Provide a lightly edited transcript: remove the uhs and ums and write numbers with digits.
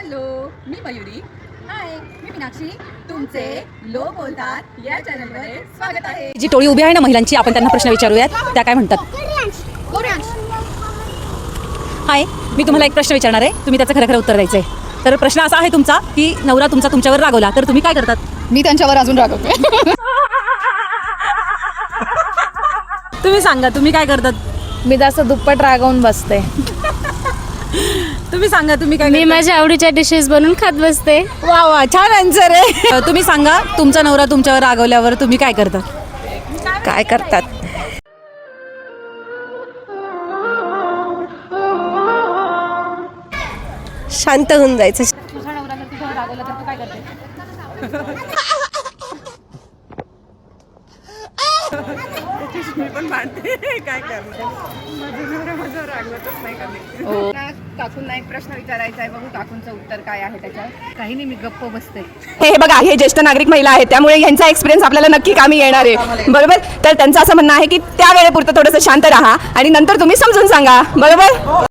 Hello, मी मयुरी. हाय, मी मीनाक्षी. तुमचे लोक बोलतात या चॅनलमध्ये स्वागत आहे. जी टोळी उभी आहे ना महिलांची, आपण त्यांना प्रश्न विचारूयात. त्या काय म्हणतात? हाय, मी तुम्हाला एक प्रश्न विचारणार आहे, तुम्ही त्याचं खरं खरं उत्तर द्यायचं आहे. तर प्रश्न असा आहे तुमचा की नवरा तुमचा तुमच्यावर रागवला तर तुम्ही काय करतात? मी त्यांच्यावर अजून रागवते. तुम्ही सांगा, तुम्ही काय करतात? मी जास्त दुप्पट रागावून बसते. तुम्ही सांगा, तुम्ही काय मी करतात? माझ्या आवडीच्या डिशेस बनवून खात बसते. वा वा, छान आन्सर आहे. तुम्ही सांगा, तुमचा नवरा तुमच्यावर रागवल्यावर तुम्ही काय करतात? काय करतात? शांत होऊन जायचं. तुझा नवरा जर तुझ्यावर रागवला तर तू काय करते? मी पण मानते. काय करणार? माझं रागवतच नाही कधी. काकूंना एक प्रश्न विचारायचा आहे, बघू काकूंचं उत्तर काय आहे त्याच्यावर. काही नाही, मी गप्प बसते. हे बघा, हे ज्येष्ठ नागरिक महिला आहेत, त्यामुळे यांचा एक्सपिरियन्स आपल्याला नक्की कामी येणार आहे. बरोबर? तर त्यांचं असं म्हणणं आहे की त्या वेळेपुरतं थोडंसं शांत राहा आणि नंतर तुम्ही समजून सांगा. बरोबर?